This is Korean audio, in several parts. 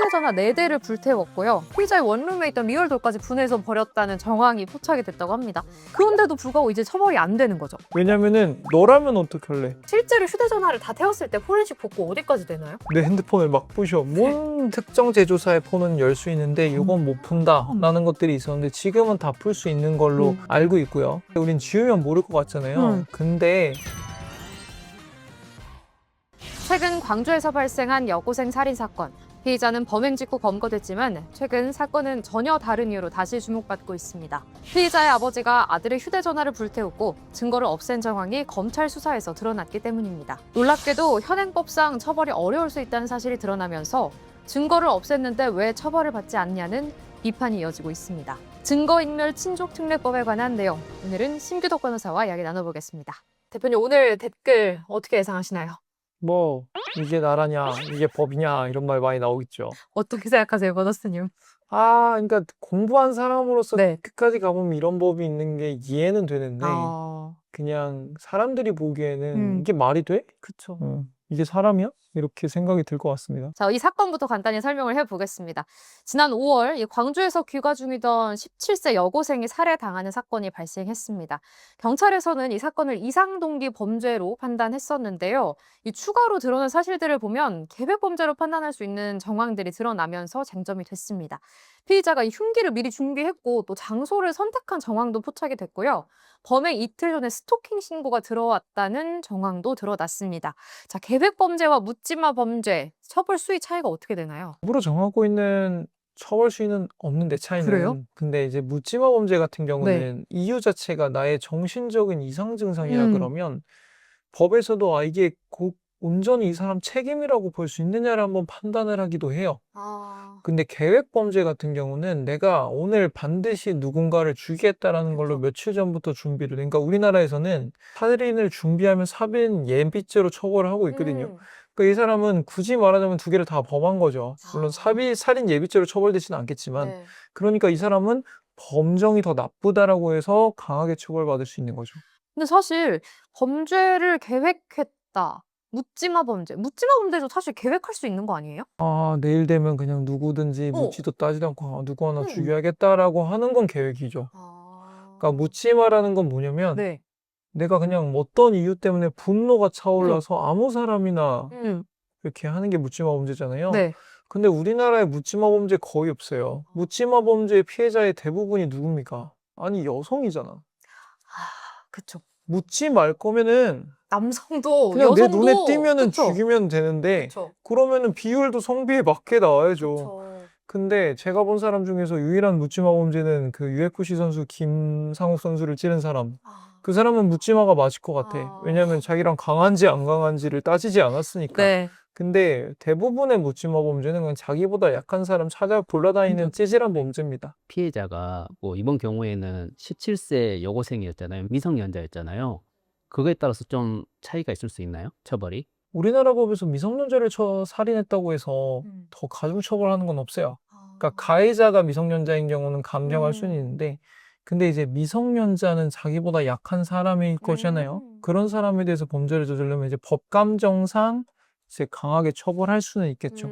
휴대전화 4대를 불태웠고요. 피의자의 원룸에 있던 리얼돌까지 분해해서 버렸다는 정황이 포착이 됐다고 합니다. 그런데도 불구하고 이제 처벌이 안 되는 거죠. 왜냐면은 너라면 어떡할래? 실제로 휴대전화를 다 태웠을 때 포렌식 복구 어디까지 되나요? 내 핸드폰을 막 부셔. 뭔 특정 제조사의 폰은 열 수 있는데 이건 못 푼다라는 것들이 있었는데 지금은 다 풀 수 있는 걸로 알고 있고요. 우린 지우면 모를 것 같잖아요. 근데 최근 광주에서 발생한 여고생 살인 사건. 피의자는 범행 직후 검거됐지만 최근 사건은 전혀 다른 이유로 다시 주목받고 있습니다. 피의자의 아버지가 아들의 휴대전화를 불태웠고 증거를 없앤 정황이 검찰 수사에서 드러났기 때문입니다. 놀랍게도 현행법상 처벌이 어려울 수 있다는 사실이 드러나면서 증거를 없앴는데 왜 처벌을 받지 않냐는 비판이 이어지고 있습니다. 증거인멸 친족특례법에 관한 내용, 오늘은 심규덕 변호사와 이야기 나눠보겠습니다. 대표님, 오늘 댓글 어떻게 예상하시나요? 뭐 이게 나라냐 이게 법이냐 이런 말 많이 나오겠죠. 어떻게 생각하세요, 변호사님? 그러니까 공부한 사람으로서 네. 끝까지 가보면 이런 법이 있는 게 이해는 되는데 아, 그냥 사람들이 보기에는 음. 이게 말이 돼? 그쵸. 이게 사람이야? 이렇게 생각이 들 것 같습니다. 자, 이 사건부터 간단히 설명을 해보겠습니다. 지난 5월 이 광주에서 귀가 중이던 17세 여고생이 살해당하는 사건이 발생했습니다. 경찰에서는 이 사건을 이상동기 범죄로 판단했었는데요. 이 추가로 드러난 사실들을 보면 계획범죄로 판단할 수 있는 정황들이 드러나면서 쟁점이 됐습니다. 피의자가 이 흉기를 미리 준비했고 또 장소를 선택한 정황도 포착이 됐고요. 범행 이틀 전에 스토킹 신고가 들어왔다는 정황도 드러났습니다. 자, 계획범죄와 묻지마 범죄, 처벌 수위 차이가 어떻게 되나요? 법으로 정하고 있는 처벌 수위는 없는데 차이는. 그래요? 근데 이제 묻지마 범죄 같은 경우는 이유 자체가 나의 정신적인 이상 증상이라 그러면 법에서도 이게 온전히 이 사람 책임이라고 볼 수 있느냐를 한번 판단을 하기도 해요. 근데 계획범죄 같은 경우는 내가 오늘 반드시 누군가를 죽이겠다라는 걸로 며칠 전부터 준비를 해. 그러니까 우리나라에서는 살인을 준비하면 살인 예비죄로 처벌을 하고 있거든요. 그러니까 이 사람은 굳이 말하자면 두 개를 다 범한 거죠. 물론 살인 예비죄로 처벌되지는 않겠지만 그러니까 이 사람은 범정이 더 나쁘다라고 해서 강하게 처벌받을 수 있는 거죠. 근데 사실 범죄를 계획했다. 묻지마 범죄도 사실 계획할 수 있는 거 아니에요? 내일 되면 그냥 누구든지 묻지도 따지도 않고 누구 하나 음. 죽여야겠다라고 하는 건 계획이죠. 그러니까 묻지 마라는 건 뭐냐면 네. 내가 그냥 어떤 이유 때문에 분노가 차올라서 아무 사람이나 이렇게 하는 게 묻지마 범죄잖아요. 네. 근데 우리나라에 묻지마 범죄 거의 없어요. 묻지마 범죄의 피해자의 대부분이 누굽니까? 아니, 여성이잖아. 그쵸. 묻지 말 거면은 남성도 그냥 내 여성도 눈에 띄면은 그쵸. 죽이면 되는데 그쵸. 그러면은 비율도 성비에 맞게 나와야죠. 그쵸. 근데 제가 본 사람 중에서 유일한 묻지마 범죄는 그 UFC 선수 김상욱 선수를 찌른 사람. 그 사람은 묻지마가 맞을 것 같아. 왜냐면 자기랑 강한지 안 강한지를 따지지 않았으니까. 네. 근데 대부분의 묻지마 범죄는 그냥 자기보다 약한 사람 찾아 돌아다니는 찌질한 범죄입니다. 피해자가 이번 경우에는 17세 여고생이었잖아요. 미성년자였잖아요. 그거에 따라서 좀 차이가 있을 수 있나요? 처벌이? 우리나라 법에서 미성년자를 살인했다고 해서 더 가중처벌하는 건 없어요. 그러니까 가해자가 미성년자인 경우는 감경할 수는 있는데 근데 이제 미성년자는 자기보다 약한 사람일 거잖아요. 그런 사람에 대해서 범죄를 저지르면 이제 법감정상 이제 강하게 처벌할 수는 있겠죠.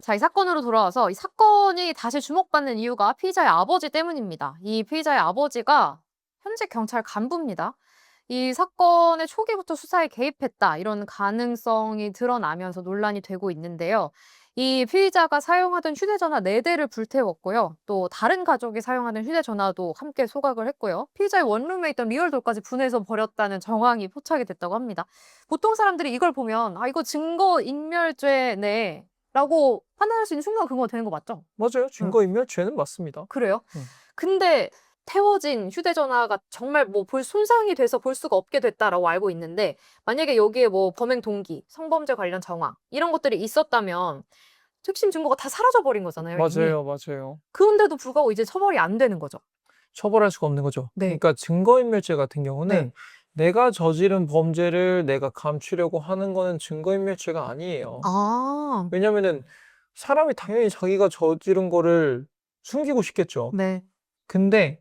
자, 이 사건으로 돌아와서 이 사건이 다시 주목받는 이유가 피의자의 아버지 때문입니다. 이 피의자의 아버지가 현재 경찰 간부입니다. 이 사건의 초기부터 수사에 개입했다, 이런 가능성이 드러나면서 논란이 되고 있는데요. 이 피의자가 사용하던 휴대전화 4대를 불태웠고요. 또 다른 가족이 사용하는 휴대전화도 함께 소각을 했고요. 피의자의 원룸에 있던 리얼돌까지 분해해서 버렸다는 정황이 포착이 됐다고 합니다. 보통 사람들이 이걸 보면 이거 증거인멸죄네 라고 판단할 수 있는 충분한 근거가 되는 거 맞죠? 맞아요. 증거인멸죄는 맞습니다. 그래요? 음. 근데 태워진 휴대전화가 정말 볼 손상이 돼서 볼 수가 없게 됐다라고 알고 있는데, 만약에 여기에 범행 동기, 성범죄 관련 정황 이런 것들이 있었다면 핵심 증거가 다 사라져버린 거잖아요. 이미. 맞아요. 그런데도 불구하고 이제 처벌이 안 되는 거죠. 처벌할 수가 없는 거죠. 네. 그러니까 증거인멸죄 같은 경우는 내가 저지른 범죄를 내가 감추려고 하는 거는 증거인멸죄가 아니에요. 왜냐면은 사람이 당연히 자기가 저지른 거를 숨기고 싶겠죠. 네. 근데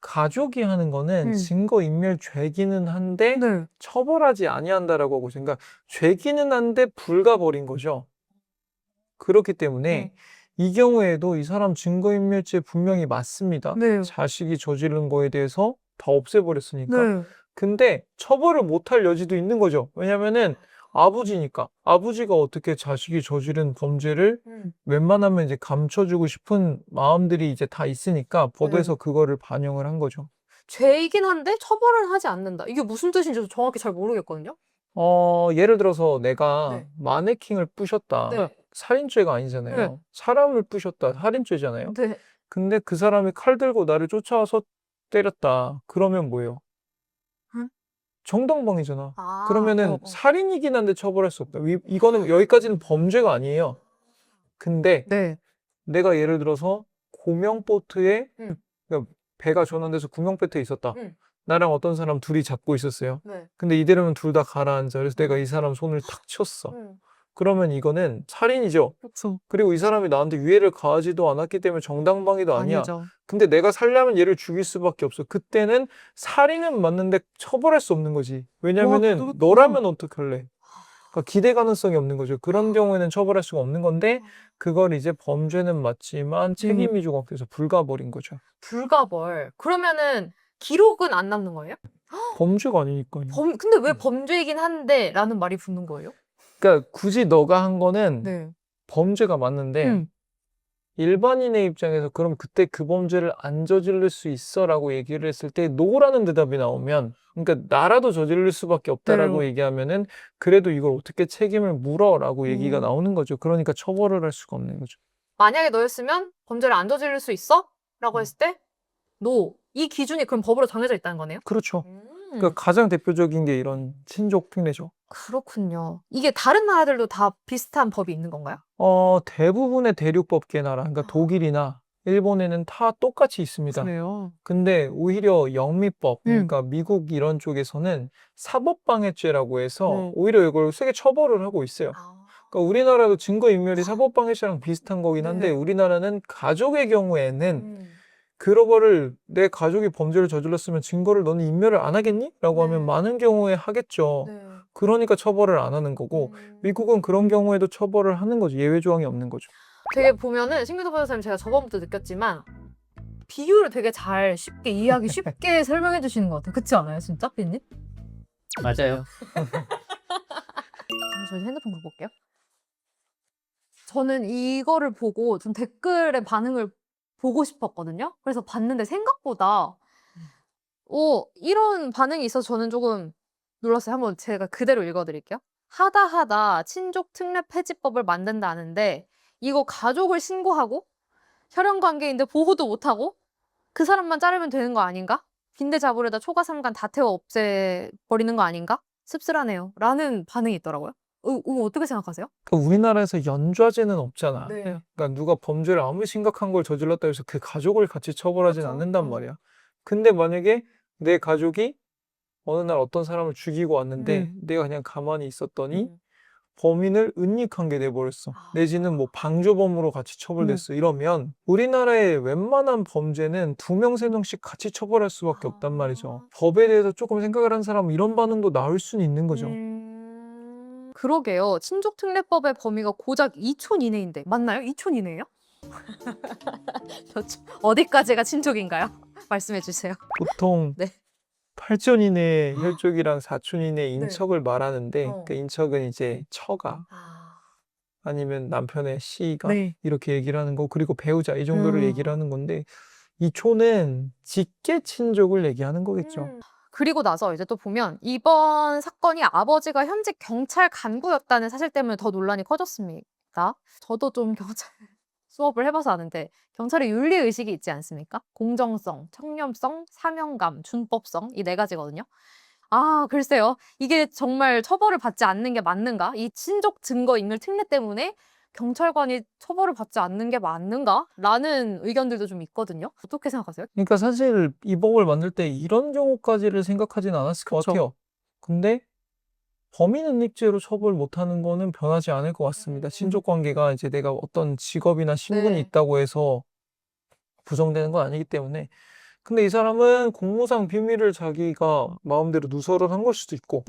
가족이 하는 거는 증거인멸죄기는 한데 처벌하지 아니한다라고 하고 있어요. 그러니까 죄기는 한데 불가버린 거죠. 그렇기 때문에 이 경우에도 이 사람 증거인멸죄 분명히 맞습니다. 네. 자식이 저지른 거에 대해서 다 없애버렸으니까. 네. 근데 처벌을 못할 여지도 있는 거죠. 왜냐면은 아버지니까. 아버지가 어떻게 자식이 저지른 범죄를 웬만하면 이제 감춰주고 싶은 마음들이 이제 다 있으니까 법에서 그거를 반영을 한 거죠. 죄이긴 한데 처벌은 하지 않는다. 이게 무슨 뜻인지 정확히 잘 모르겠거든요. 예를 들어서 내가 네. 마네킹을 부셨다. 네. 살인죄가 아니잖아요. 네. 사람을 부셨다. 살인죄잖아요. 네. 근데 그 사람이 칼 들고 나를 쫓아와서 때렸다. 그러면 뭐예요? 응? 정당방위잖아. 아, 그러면은 살인이긴 한데 처벌할 수 없다. 이거는 여기까지는 범죄가 아니에요. 근데 네. 내가 예를 들어서 고명보트에 응. 그러니까 배가 전환돼서 구명보트에 있었다. 응. 나랑 어떤 사람 둘이 잡고 있었어요. 네. 근데 이대로면 둘 다 가라앉아. 그래서 내가 이 사람 손을 탁 쳤어. 그러면 이거는 살인이죠. 그렇죠. 그리고 이 사람이 나한테 위해를 가하지도 않았기 때문에 정당방위도 아니야. 아니죠. 근데 내가 살려면 얘를 죽일 수밖에 없어. 그때는 살인은 맞는데 처벌할 수 없는 거지. 왜냐면은 그렇구나. 너라면 어떡할래? 그러니까 기대 가능성이 없는 거죠. 그런 경우에는 처벌할 수가 없는 건데 그걸 이제 범죄는 맞지만 책임이 조각돼서 불가버린 거죠. 불가벌. 그러면은 기록은 안 남는 거예요? 범죄가 아니니까요. 근데 왜 범죄이긴 한데 라는 말이 붙는 거예요? 그러니까 굳이 너가 한 거는 네. 범죄가 맞는데 일반인의 입장에서 그럼 그때 그 범죄를 안 저지를 수 있어라고 얘기를 했을 때 노라는 대답이 나오면 그러니까 나라도 저지를 수밖에 없다라고 네. 얘기하면은 그래도 이걸 어떻게 책임을 물어라고 얘기가 나오는 거죠. 그러니까 처벌을 할 수가 없는 거죠. 만약에 너였으면 범죄를 안 저지를 수 있어? 라고 했을 때 no. 이 기준이 그럼 법으로 정해져 있다는 거네요? 그렇죠. 그러니까 가장 대표적인 게 이런 친족 특례죠. 그렇군요. 이게 다른 나라들도 다 비슷한 법이 있는 건가요? 대부분의 대륙법계 나라, 그러니까 독일이나 일본에는 다 똑같이 있습니다. 그래요. 근데 오히려 영미법, 그러니까 미국 이런 쪽에서는 사법방해죄라고 해서 오히려 이걸 세게 처벌을 하고 있어요. 그러니까 우리나라도 증거인멸이 사법방해죄랑 비슷한 거긴 한데 우리나라는 가족의 경우에는 그런 거를 내 가족이 범죄를 저질렀으면 증거를 너는 인멸을 안 하겠니? 라고 하면 많은 경우에 하겠죠. 그러니까 처벌을 안 하는 거고 미국은 그런 경우에도 처벌을 하는 거죠. 예외 조항이 없는 거죠. 되게 보면은 신규도 변호사님 제가 저번부터 느꼈지만 비유를 되게 잘 쉽게 이해하기 쉽게 설명해 주시는 것 같아요. 그렇지 않아요, 진짜, 삐님? 맞아요. 잠시만요, 핸드폰 볼게요. 저는 이거를 보고 좀 댓글의 반응을 보고 싶었거든요. 그래서 봤는데 생각보다 이런 반응이 있어서 저는 조금 놀랐어요. 한번 제가 그대로 읽어드릴게요. 하다 친족 특례 폐지법을 만든다는데 이거 가족을 신고하고 혈연 관계인데 보호도 못하고 그 사람만 자르면 되는 거 아닌가? 빈대 잡으려다 초가 삼간 다 태워 없애버리는 거 아닌가? 씁쓸하네요. 라는 반응이 있더라고요. 어떻게 생각하세요? 그러니까 우리나라에서 연좌제는 없잖아. 네. 그러니까 누가 범죄를 아무리 심각한 걸 저질렀다 해서 그 가족을 같이 처벌하진 그렇죠. 않는단 말이야. 근데 만약에 내 가족이 어느 날 어떤 사람을 죽이고 왔는데 내가 그냥 가만히 있었더니 범인을 은닉한 게 돼버렸어. 내지는 뭐 방조범으로 같이 처벌됐어. 이러면 우리나라의 웬만한 범죄는 2명, 3명씩 같이 처벌할 수밖에 없단 말이죠. 법에 대해서 조금 생각을 한 사람은 이런 반응도 나올 수는 있는 거죠. 그러게요. 친족특례법의 범위가 고작 2촌 이내인데 맞나요? 2촌 이내예요? 어디까지가 친족인가요? 말씀해 주세요. 보통 네. 8촌 이내 혈족이랑 4촌 이내 인척을 말하는데 그 인척은 이제 처가 아니면 남편의 씨가 이렇게 얘기를 하는 거 그리고 배우자 이 정도를 얘기를 하는 건데 이 촌은 직계 친족을 얘기하는 거겠죠. 그리고 나서 이제 또 보면 이번 사건이 아버지가 현직 경찰 간부였다는 사실 때문에 더 논란이 커졌습니다. 저도 좀 경찰 수업을 해봐서 아는데 경찰의 윤리의식이 있지 않습니까? 공정성, 청렴성, 사명감, 준법성 이 4가지거든요. 글쎄요. 이게 정말 처벌을 받지 않는 게 맞는가? 이 친족 증거인멸 특례 때문에 경찰관이 처벌을 받지 않는 게 맞는가? 라는 의견들도 좀 있거든요. 어떻게 생각하세요? 그러니까 사실 이 법을 만들 때 이런 경우까지를 생각하진 않았을 것 같아요. 근데 범인 은닉죄로 처벌 못하는 거는 변하지 않을 것 같습니다. 친족 관계가 이제 내가 어떤 직업이나 신분이 있다고 해서 부정되는 건 아니기 때문에. 근데 이 사람은 공무상 비밀을 자기가 마음대로 누설을 한 걸 수도 있고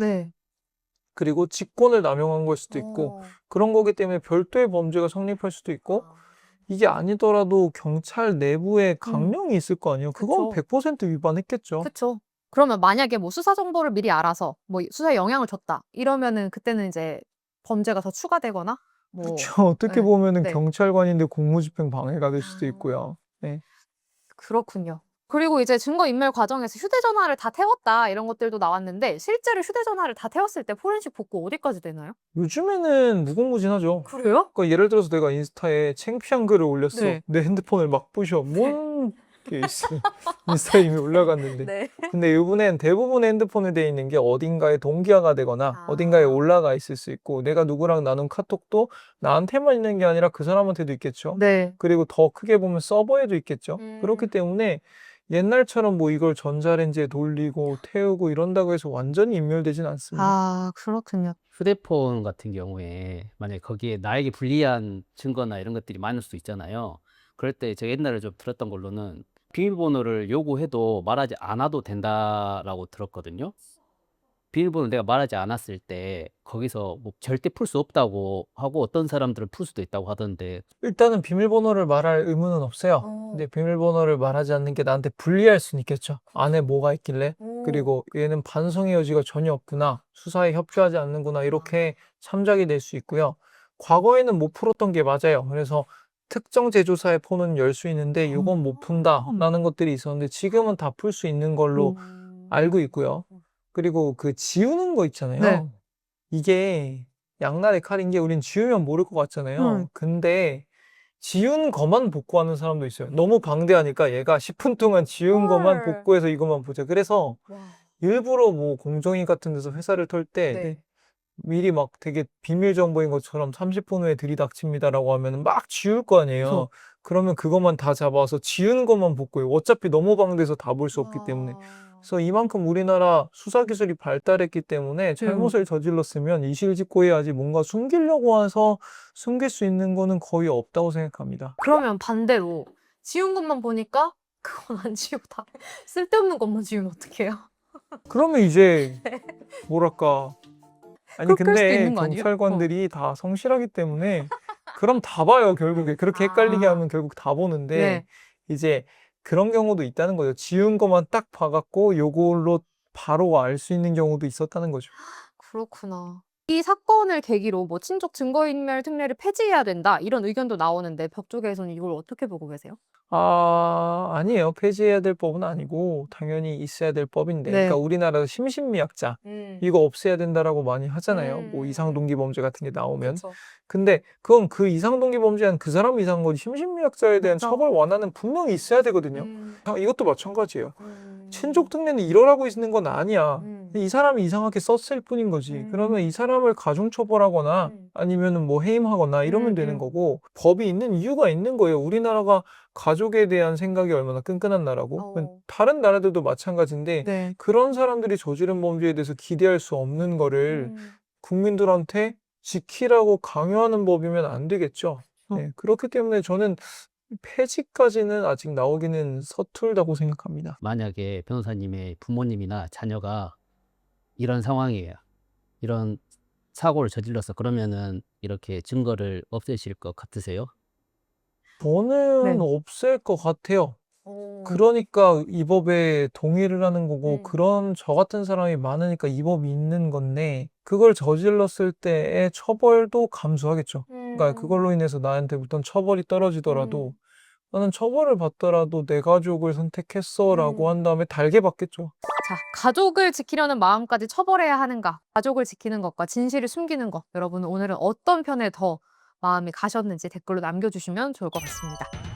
그리고 직권을 남용한 걸 수도 있고 그런 거기 때문에 별도의 범죄가 성립할 수도 있고 이게 아니더라도 경찰 내부에 강령이 있을 거 아니에요. 그건 그쵸. 100% 위반했겠죠. 그쵸. 그러면 만약에 뭐 수사 정보를 미리 알아서 뭐 수사에 영향을 줬다 이러면은 그때는 이제 범죄가 더 추가되거나 뭐 그쵸. 어떻게 네. 보면은 네. 경찰관인데 공무집행 방해가 될 수도 아. 있고요. 네. 그렇군요. 그리고 이제 증거인멸 과정에서 휴대전화를 다 태웠다 이런 것들도 나왔는데 실제로 휴대전화를 다 태웠을 때 포렌식 복구 어디까지 되나요? 요즘에는 무궁무진하죠. 그래요? 그러니까 예를 들어서 내가 인스타에 창피한 글을 올렸어. 네. 내 핸드폰을 막 부셔. 뭔 게 있어. 인스타에 이미 올라갔는데. 네. 근데 이번엔 대부분의 핸드폰에 돼 있는 게 어딘가에 동기화가 되거나 어딘가에 아. 올라가 있을 수 있고 내가 누구랑 나눈 카톡도 나한테만 있는 게 아니라 그 사람한테도 있겠죠. 네. 그리고 더 크게 보면 서버에도 있겠죠. 그렇기 음. 때문에 옛날처럼 뭐 이걸 전자레인지에 돌리고 태우고 이런다고 해서 완전히 인멸되진 않습니다. 아, 그렇군요. 휴대폰 같은 경우에 만약에 거기에 나에게 불리한 증거나 이런 것들이 많을 수 있잖아요. 그럴 때 제가 옛날에 좀 들었던 걸로는 비밀번호를 요구해도 말하지 않아도 된다라고 들었거든요. 비밀번호를 내가 말하지 않았을 때 거기서 뭐 절대 풀 수 없다고 하고 어떤 사람들은 풀 수도 있다고 하던데 일단은 비밀번호를 말할 의무는 없어요. 어. 근데 비밀번호를 말하지 않는 게 나한테 불리할 수는 있겠죠. 안에 뭐가 있길래? 오. 그리고 얘는 반성의 여지가 전혀 없구나. 수사에 협조하지 않는구나. 이렇게 참작이 될 수 있고요. 과거에는 못 풀었던 게 맞아요. 그래서 특정 제조사의 폰은 열 수 있는데 이건 못 푼다라는 것들이 있었는데 지금은 다 풀 수 있는 걸로 알고 있고요. 그리고 그 지우는 거 있잖아요. 네. 이게 양날의 칼인 게 우린 지우면 모를 것 같잖아요. 근데 지운 것만 복구하는 사람도 있어요. 너무 방대하니까 얘가 10분 동안 지운 것만 헐. 복구해서 이것만 보자. 그래서 와. 일부러 뭐 공정위 같은 데서 회사를 털 때 네. 미리 막 되게 비밀 정보인 것처럼 30분 후에 들이닥칩니다라고 하면 막 지울 거 아니에요. 그쵸. 그러면 그것만 다 잡아서 지우는 것만 복구해요. 어차피 너무 방대해서 다 볼 수 없기 때문에. 그래서 이만큼 우리나라 수사 기술이 발달했기 때문에 잘못을 저질렀으면 이실직고해야지 뭔가 숨기려고 해서 숨길 수 있는 거는 거의 없다고 생각합니다. 그러면 반대로 지운 것만 보니까 그건 안 지우고 다 쓸데없는 것만 지우면 어떡해요? 그러면 이제 뭐랄까. 아니 그럴 수도 근데 있는 거 아니에요? 경찰관들이 다 성실하기 때문에 그럼 다 봐요, 결국에. 그렇게 헷갈리게 아. 하면 결국 다 보는데 네. 이제 그런 경우도 있다는 거죠. 지운 것만 딱 봐 갖고 요걸로 바로 알 수 있는 경우도 있었다는 거죠. 그렇구나. 이 사건을 계기로 뭐 친족 증거인멸 특례를 폐지해야 된다 이런 의견도 나오는데 법 쪽에서는 이걸 어떻게 보고 계세요? 아니에요. 폐지해야 될 법은 아니고 당연히 있어야 될 법인데 네. 그러니까 우리나라도 심신미약자 이거 없애야 된다라고 많이 하잖아요. 뭐 이상동기 범죄 같은 게 나오면. 그쵸. 근데 그건 그 이상동기 범죄한 그 사람이 이상한 거지 심신미약자에 대한 그쵸. 처벌 완화는 분명히 있어야 되거든요. 이것도 마찬가지예요. 친족 음. 특례는 이러라고 있는 건 아니야. 음. 이 사람이 이상하게 썼을 뿐인 거지. 그러면 이 사람을 가중 처벌하거나 아니면은 뭐 해임하거나 이러면 되는 거고 법이 있는 이유가 있는 거예요. 우리나라가 가족에 대한 생각이 얼마나 끈끈한 나라고. 다른 나라들도 마찬가지인데 네. 그런 사람들이 저지른 범죄에 대해서 기대할 수 없는 거를 국민들한테 지키라고 강요하는 법이면 안 되겠죠. 네, 그렇기 때문에 저는 폐지까지는 아직 나오기는 서툴다고 생각합니다. 만약에 변호사님의 부모님이나 자녀가 이런 상황이에요. 이런 사고를 저질러서 그러면은 이렇게 증거를 없애실 것 같으세요? 저는 네. 없앨 것 같아요. 어. 그러니까 이 법에 동의를 하는 거고 음. 그런 저 같은 사람이 많으니까 이 법이 있는 건데 그걸 저질렀을 때의 처벌도 감수하겠죠. 그러니까 그걸로 인해서 나한테 어떤 처벌이 떨어지더라도 나는 처벌을 받더라도 내 가족을 선택했어라고 한 다음에 달게 받겠죠. 자, 가족을 지키려는 마음까지 처벌해야 하는가? 가족을 지키는 것과 진실을 숨기는 것. 여러분 오늘은 어떤 편에 더 마음이 가셨는지 댓글로 남겨주시면 좋을 것 같습니다.